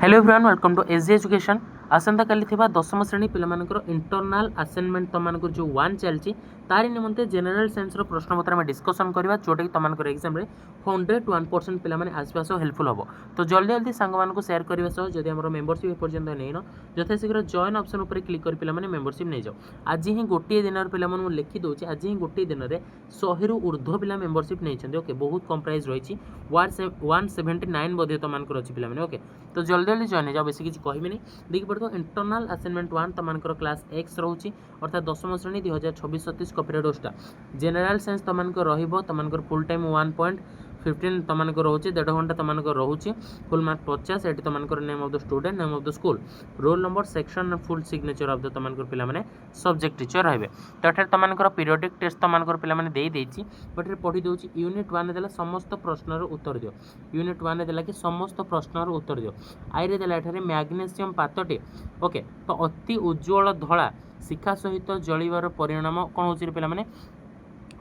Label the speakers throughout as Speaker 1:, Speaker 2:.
Speaker 1: Hello everyone welcome to SG education. आसंता काली थिबा दशम श्रेणी पिलामानकर इंटरनल असाइनमेंट तमानकर जो वन चलची तारि निमंते जनरल साइंस रो प्रश्न पत्र में डिस्कशन करबा जोटा कि तमानकर एग्जाम रे 100 to 1% पिला माने आसपास हेल्पफुल हबो। तो जल्दी जल्दी सांग मान को शेयर करबा सह जदि हमर मेंबरशिप ए पर्यंत नेनो जथा शीघ्र जॉइन ऑप्शन ऊपर क्लिक कर पिला माने मेंबरशिप नै जाओ। आज ही गोटे दिन पिला माने लिखि दोची आज ही गोटे दिन रे 100 रु ऊर्ध्व पिला मेंबरशिप नै छथि। ओके बहुत कम प्राइस रहिछि 179 बधे तमानकर अछि पिला माने। ओके तो जल्दी जल्दी जॉइन जाओ बेसी किसी कहबी नहीं देखि पड़ो। इंटरनल असाइनमेंट 1 तमानकर क्लास एक्स रोची अर्थात दशम श्रेणी 2026-27 कॉपीराइट ओस्टा जनरल साइंस तमानकर रहिबो तमानकर फुल टाइम 1.15 तमानकर रहउची 1.5 घंटा तमानकर रहउची फुल मार्क 50 एटी तमानकर name of the student name of the school roll number section and full signature of the तमानकर पिला माने सब्जेक्ट टीचर रहबे। तो एठार तमानकर पीरियोडिक टेस्ट तमानकर पिला माने देई देछि बट पढ़ी दोछि यूनिट 1 देला समस्त प्रश्नर उत्तर दियो। यूनिट 1 देला कि समस्त प्रश्नर उत्तर दियो। आई रे देला एठारे मैग्नेशियम पातटे ओके तो अति उज्जवल धला शिखा सहित जलिबार परिणाम कोन होछि पिला माने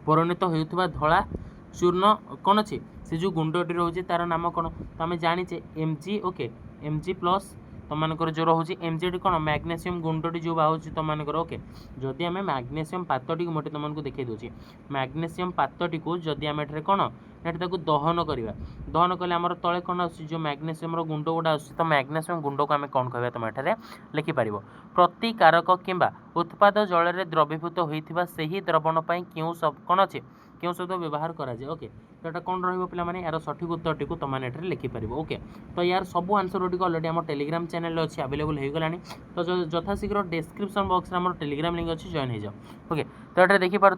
Speaker 1: परिणत होयुतबा धला चूर्ण कौन अच्छे से जो गुंडटी रोचे तार नाम कौन तो आम जाचे एमजी ओके एमजी प्लस तुमकर जो रोचे एमजी कौन मैग्नेशियम गुंडटी जो बाहर तुमकर ओके जदि आम मैग्नेशियम पातटी मोटे तुमको देखा दूसरी मैग्नेशियम पातटी को जदि आम एठारे कौन ना दहन करवा दहन कले आम तले कौन आसो मैग्नेशियम गुंड गुड़ा आस तो मैग्नेशियम गुंड को आम कौन कह तुम एठारे लिखिपार प्रतिकारक किंबा उत्पाद जल में द्रवीभूत होता से ही द्रवण क्यों सब कौन अच्छे क्यों शब्द व्यवहार करा जाए। ओके तो यहाँ कौन रही पे यार सठिक उत्तर टी तुमने लिखिपार। ओके तो यार सब आंसर गुटिक अलरेडी आम टेलीग्राम चैनल अच्छी अवेलेबल हो गलानी तो यथाशीघ्र डिस्क्रिप्शन बॉक्स में आम टेलीग्राम लिंक अच्छी जॉइन हो जाओ। ओके तो ये देखिपार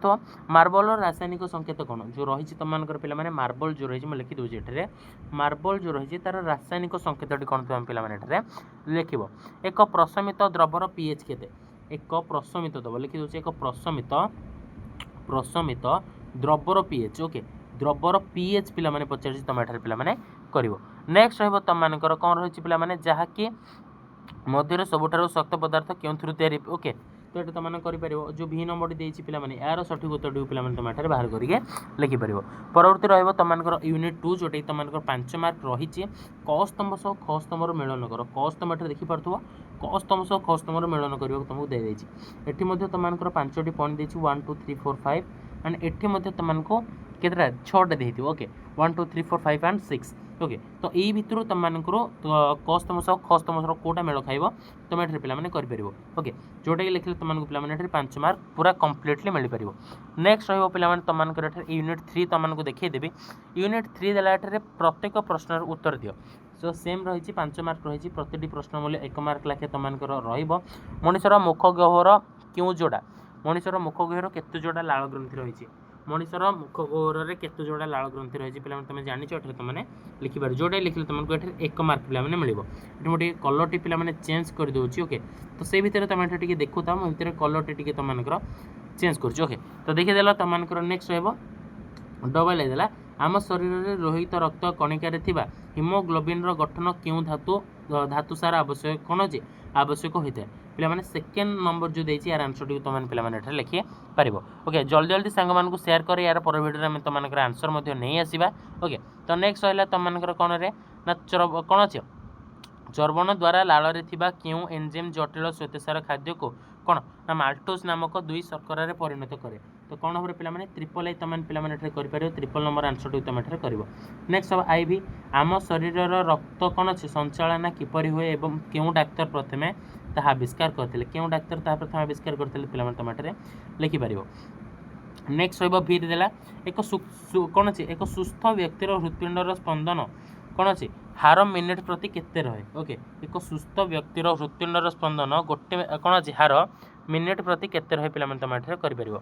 Speaker 1: मार्बल रासायनिक संकेत कौन जो रही तुमकर पे मार्बल जो रही लिखि दूसरी ये मार्बल जो रही तार रासायनिक संकेत कौन तुम पे लिख एक प्रशमित द्रवर पीएच केते एक प्रशमित दब लिखि दूसरी एक प्रशमित द्रवर पीएच ओके द्रवर पीएच पिला माने पचार तुम एठार पिला माने करिवो। नेक्स्ट रहिबो तमनकर कोन रहिछि पिला माने जहाकी मध्य सबुठारु शक्त पदार्थ क्यों तैयारी ओके तो ये तुम कर जो भी नंबर देती पिला माने यार सठिक उत्तर पे तुम एठार बाहर करके लिखिपार। परवर्ती रहिबो तमनकर यूनिट 2 जोटे तुमनकर 5 मार्क रही क स्तंभ सह ख स्तंभर मिलन कर क स्तंभ एठार देखिपारथुव क स्तंभ सह ख स्तंभर मिलन करने तुमको दे देछि एठी मध्ये तुमनकर 5टी पॉइंट देछि 1 2 3 4 5 एंड एठी मध्ये तुमको केतरा 6टा देथि। ओके 1 2 3 4 5 एंड 6 ओके तो यही भितर तुमको क स्तंभ सह ख स्तंभ कोटा मेल खाइब तुम एठार पिला माने कर परिबो। ओके जोटा कि लिखले तुमको पिला माने एठार 5 मार्क पूरा कंप्लीटली मिल परिबो। नेक्स्ट रहिबो पिला माने तुमको एठार यूनिट 3 तुमको देखै देबी यूनिट 3 देला एठार प्रत्येक प्रश्नर उत्तर दियो सो सेम रही 5 मार्क रही प्रति प्रश्न मूल्य 1 मार्क लाखे तुमको रहिबो। मनुष्यर मुख गह्वर क्यों जोड़ा मनुष्यर मुख गह्वर केते जोड़ा लाल ग्रंथि रही मनुष्यर मुख गह्वर केते जोड़ा लाल ग्रंथि रही पे तुम जानी तुमने लिखिपार जोटा लिखिले तुमको ये 1 मार्क पे मिले ये मोटे कलर टी पे चेंज कर दूसरी। ओके तो से भितर तुम ये देखु था मुझे कलर टी तुमको चेंज कर। ओके तो देखीदेल तुमको नेक्स्ट रहा डबल देला आम शरीर में रोहित रक्त कणिकार हिमोग्लोबिन गठन क्यों धातु सार आवश्यक कौन अच्छे आवश्यक होता है पे सेकेंड नंबर जो देती यार आंसर टी तुमने लिखि पार। ओके जल्दी जल्दी सांग को शेयर कर यार पर भिडियो में तुम आंसर नहीं आसवा। ओके तो नेक्स्ट रहा तुमको कौन ना कौन अच्छे चर्बण द्वारा लाल थिबा क्यों एंजाइम जटिल श्वेतसार खाद्य को कौन ना माल्टोज नामक 2 शर्करा परिणत करे तो कौन हम पे ट्रिपल आई तुम पे कर ट्रिपल नंबर आंसर टी तुम कर। नेक्स्ट हम आईवी आम शरीर रक्त कौन अच्छे संचालना किपरि हुए एवं क्यों डाक्तर प्रथमे ताहा आविष्कार करते क्यों डाक्तर ताहा प्रथम आविष्कार करते पे तुम लिखिपार। नेक्स्ट रि देला एक कौन अच्छे एक सुस्थ व्यक्तिर हृत्पिंडर स्पंदन कौन अच्छे हार मिनिट प्रति केते रहे। ओके एक सुस्थ व्यक्तिर हृत्पिंडर स्पंदन गोटे कौन अच्छे हार मिनिट प्रति केते रहे पे तुम कर।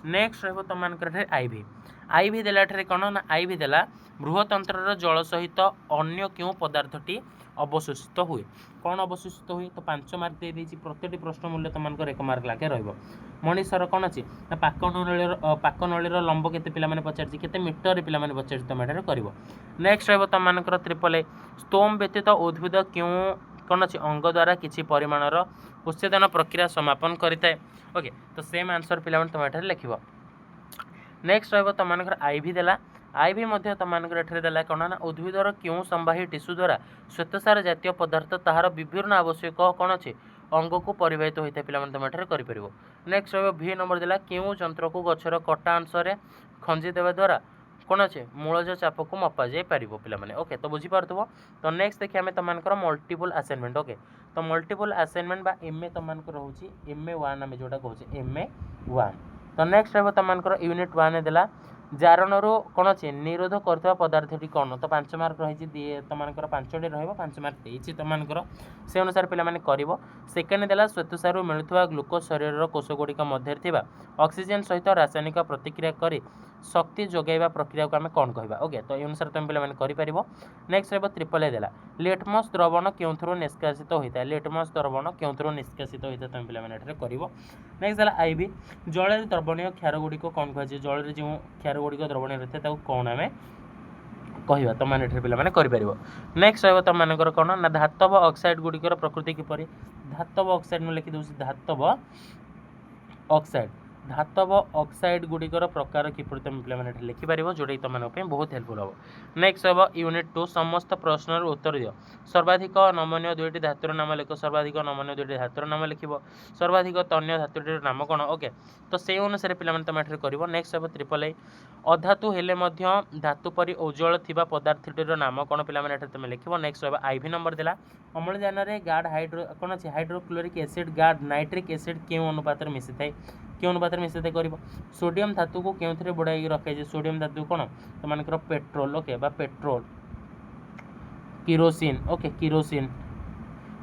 Speaker 1: नेक्स्ट तुम आईवी आईवी देला कौन ना आईवी देला बृहतंत्र जल सहित अन्य क्यों पदार्थटी अवशोषित हुए कौन अवशोषित हुए तो 5 मार्क दे देती प्रत्येक प्रश्न मूल्य तुमको 1 मार्क लाखे मनीषर कौन अच्छे ना पाकनली लंब के पे पचार के मीटर पे पचार तुम कर। नेक्स्ट तुमको ट्रिपल ए स्तोम व्यतीत उद्भिद क्यों कौन अच्छे अंग द्वारा किसी परिमाणर उच्छेदन प्रक्रिया समापन करें। ओके तो सेम आंसर पे तुम लिख। नेक्स्ट तुमको आईवी देला आईवी मध्य तुममानकर एठारे देला कौन ना उद्भिदर क्यों संवाही टिश्यू द्वारा श्वेतसार जातीय पदार्थ ताहार विभिन्न आवश्यक कौन अच्छे अंग को परिवाहित होता है पिलाମାନେ तुम एठारे कर परिबो। नेक्स्ट रहिबो भी नंबर देला क्यों जंत्र को गछर कटा अंश रे खंजी देवा द्वारा कौन अच्छे मूलज चाप को मपा जाई परिबो पिलाମାନେ। ओके तो बुझी पारथबो। तो नेक्स्ट देखिए आमे तुममानकर मल्टीपल असाइनमेंट। ओके तो मल्टीपल असाइनमेंट बा एमए तुममानकर होची MA1 आमे जोटा कहूचे MA1। तो नेक्स्ट रहिबो तुममानकर यूनिट 1 देला जारणरू कौन अच्छे निरोध कर पदार्थटी कौन। तो 5 मार्क रही तुममानकर 5टी रहिबो 5 मार्क देछि तुममानकर से अनुसार पिलाମାନେ करिवो। सेकेंड देला श्वेतसारु मिलुथुवा ग्लूकोज शरीर कोष गुड़िक मध्य थिबा ऑक्सीजन सहित रासायनिक प्रतिक्रिया करी शक्ति जोगाइबा प्रक्रिया को आम कौन कहवा। ओके तो ये अनुसार तुम पिलाମାନେ करिपारिबो। नेक्स्ट रहिबो ट्रिपल ए देला लिटमस द्रवण केउथुरु निष्कासित होइता लिटमस द्रवण केउथुरु निष्कासित होइता तुम पिलाମାନେ एठारे करिवो। नेक्स्ट देला आईबी जल द्रवणीय क्षार गुड़िक कौन कह जल जो क्षार गुड़िक द्रवणीय रही है कौन आम कहवा तुम मैंने पिलाମାନେ करिपारिबो। नेक्स्ट रहिबो तुम मानकर कौन ना धातव ऑक्साइड गुड़िकर प्रकृति किपरि धातव ऑक्साइड में लिखि दउछि धातव ऑक्साइड धातव ऑक्साइड गुड़िकर प्रकार किपरि तुम पिलाମାନେ लिखिपार जोटा तुम बहुत हेल्पफुल हम। नेक्स्ट हम यूनिट 2 समस्त प्रश्नर उत्तर दियो सर्वाधिक नमनीय दुईटी धातुर नाम लिख सर्वाधिक नमनीय दुईटी धातुर नाम लिख सर्वाधिक तन्य धातुटीर नाम कौन। ओके तो से अनुसार पिलाମାନେ तुम एठारे करिवो। नेक्स्ट हम ट्रिपल ए अधातु हेले मध्य धातु परि उज्जवल थिबा पदार्थटीर नाम कौन पिलाମାନେ एठारे तुम लिखिवो। नेक्स्ट हम आईवी नंबर देला अम्लजान रे गाढ़ हाइड्रो कौन अच्छे हाइड्रोक्लोरिक एसिड गाढ़ नाइट्रिक एसिड क्यों अनुपात मिसी थाए क्यों अनुपात मिसी थाए कर सोडियम धातु को क्यों बुड़ाई रखे सोडियम धातु कौन तुम पेट्रोल। ओके बा petrol kerosene. Okay kerosene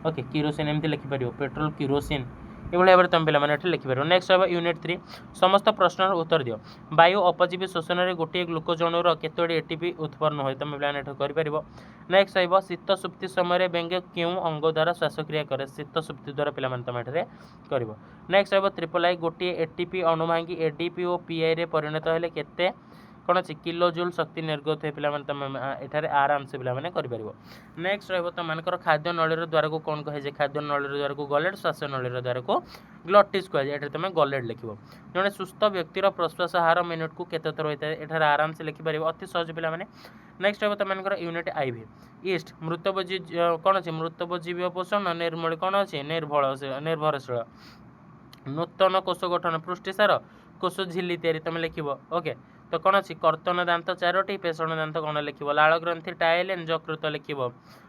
Speaker 1: okay kerosene एमती लिखिपार पेट्रोल किरोसिन ये भाव में तुम पिलाମାନେ लिखिपार। नेक्स्ट हम यूनिट 3 समस्त प्रश्नर उत्तर दियो वायु अपजीवी शोषण में गोटे ग्लूकोज अणुर केतोटी एटीपी उत्पन्न होए तुम पिलाମାନେ कर। नेक्स्ट रहिबो शीत सुप्ति समय व्यंग्य क्यों अंग द्वारा श्वासक्रिया करे शीत सुप्ति द्वारा पिलाମାନେ तुम एठारे करिवो। नेक्स्ट रहिबो ट्रिपल आई गोटे एटीपी अणु भांगी एडीपी और पीआई रे परिणत हेले केते कौन अच्छे किलो जूल शक्ति निर्गत है पिलाମାନେ तुम एठारे आराम से पिलाମାନେ करिपारिबो। नेक्स्ट रहिबो तुम मानकर खाद्य नळीर द्वार को कौन कहे खाद्य नळीर द्वार को गलेट श्वास नळीर द्वार को ग्लटिस कहे एठारे तुम गलेट लिखिबो। जने सुस्थ व्यक्तिर प्रश्वास हार मिनिट को केते थर होता है एठारे आराम से लिखिपारिबो अति सहज पिलाମାନେ। नेक्स्ट रहिबो तुम मानकर यूनिट आईवी ईस्ट मृतभोजी कौन अच्छे मृतभोजीव पोषण निर्मल कौन अच्छे निर्भरशील नूतन कोष गठन पुष्टिसार कोष झिल्ली तैयारी तुम लिखिबो। ओके तो कौन अच्छी कर्तन दांत 4टी पेषण दांत कौन लिख लाल ग्रंथि टाइलेन जकृत लिख।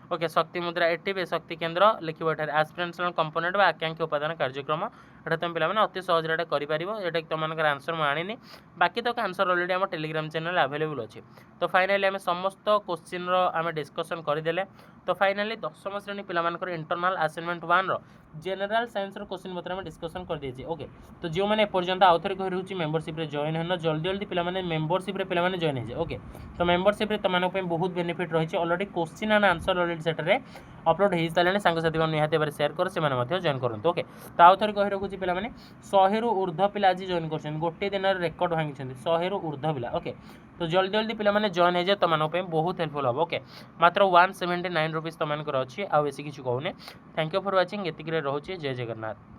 Speaker 1: ओके शक्ति मुद्रा एटीबे शक्ति केन्द्र लिख एस्पिरेशनल कंपोनेंट बा आकांक्षी उपादान कार्यक्रम एटा तुम पिलाମାନେ अति सहज कर तुम आंसर मुझे आनी बाकी तक आंसर अलरेडी आम टेलीग्राम चैनल अवेलेबल अच्छे। तो फाइनाली आम समस्त क्वेश्चन आम डिस्कसन करदे। तो फाइनाली 10वीं श्रेणी पिलाମାନଙ୍କର इंटरनल असाइनमेंट 1 रो जनरल साइंस क्वेश्चन पत्र आम डिस्कसन कर देछि। ओके तो जो मैंने एपर्यंत आउ थे कही मेम्बरशिप जॉइन होना जल्दी जल्दी पिलाମାନେ मेम्बरशिप पिलाମାନେ जॉइन हो। ओके तो मेम्बरशिप तुम बहुत बेनिफिट रही already question and answer already सेटारे अपलोड हो सारे सांगसाथी निहाती भाव सेयार कर जॉइन करूँ। ओके तो आउ थे कही रखुच्छी पिलाମାନେ 100 रु ऊर्ध्व पिला आज जॉइन कर गोटे दिन रेकर्ड भांगी 100 रु ऊर्ध्व पिला। ओके तो जल्दी जल्दी पिलाମାନେ जॉइन हो जाए तुम बहुत हेल्पफुल हम। ओके मात्र 179 रुपीज तुम अच्छी आउ बेसी किसी कहूनी। थैंक यू फॉर वाचिंग एतिक रोचे जय जगन्नाथ।